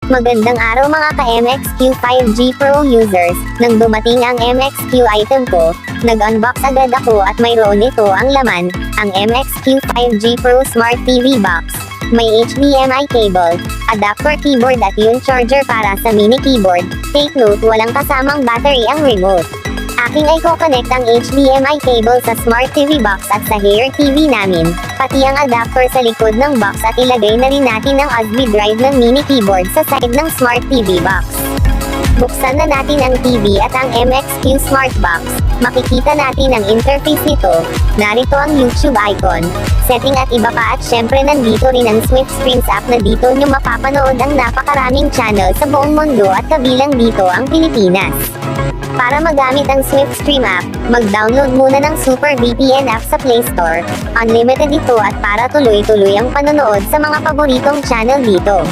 Magandang araw mga ka-MXQ 5G Pro users. Nang dumating ang MXQ item ko, nag-unbox agad ako at mayroon nito ang laman, ang MXQ 5G Pro Smart TV Box. May HDMI cable, adapter keyboard at yung charger para sa mini keyboard. Take note, walang kasamang battery ang remote. Aking ay ko-connect ang HDMI cable sa Smart TV box at sa Here TV namin, pati ang adapter sa likod ng box at ilagay na rin natin ang USB drive ng mini keyboard sa side ng Smart TV box. Buksan na natin ang TV at ang MXQ Smart Box. Makikita natin ang interface nito. Narito ang YouTube icon, setting at iba pa at syempre nandito rin ang Streamz app na dito nyo mapapanood ang napakaraming channel sa buong mundo at kabilang dito ang Pilipinas. Para magamit ang Streamz app, mag-download muna ng Super VPN app sa Play Store. Unlimited ito at para tuloy-tuloy ang panonood sa mga paboritong channel dito.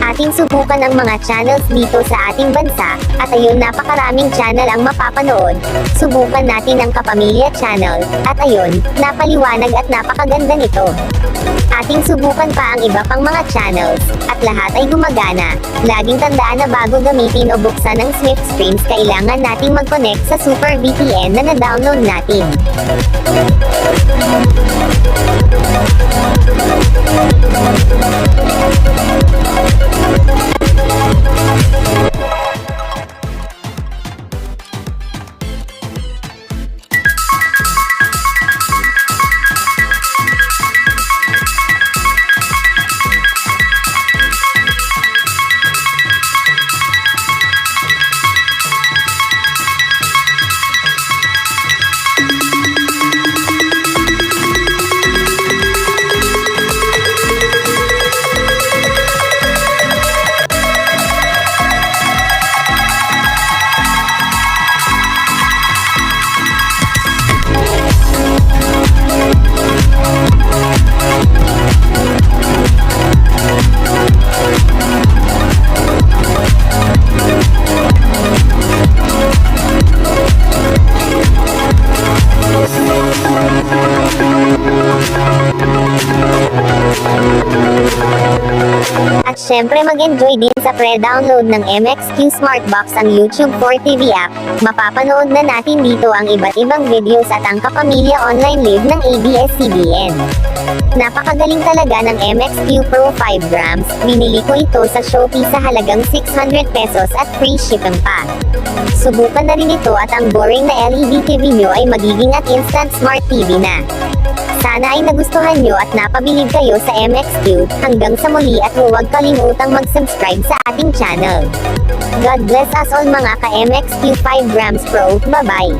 Ating subukan ang mga channels dito sa ating bansa, at ayun napakaraming channel ang mapapanood. Subukan natin ang Kapamilya channel, at ayun, napaliwanag at napakaganda nito. Ating subukan pa ang iba pang mga channels, at lahat ay gumagana. Laging tandaan na bago gamitin o buksan ang Streamz, kailangan nating mag-connect sa Super VPN na na-download natin. At syempre mag-enjoy din sa pre-download ng MXQ Smartbox ang YouTube 4TV app. Mapapanood na natin dito ang iba't ibang videos at ang Kapamilya Online Live ng ABS-CBN. Napakagaling talaga ng MXQ Pro 5 grams. Binili ko ito sa Shopee sa halagang 600 pesos at free shipping pa. Subukan na rin ito at ang boring na LED TV nyo ay magiging at instant smart TV na. Sana ay nagustuhan nyo at napabilib kayo sa MXQ. Hanggang sa muli at huwag kalimutang mag-subscribe sa ating channel. God bless us all mga ka-MXQ 5 grams Pro. Bye-bye!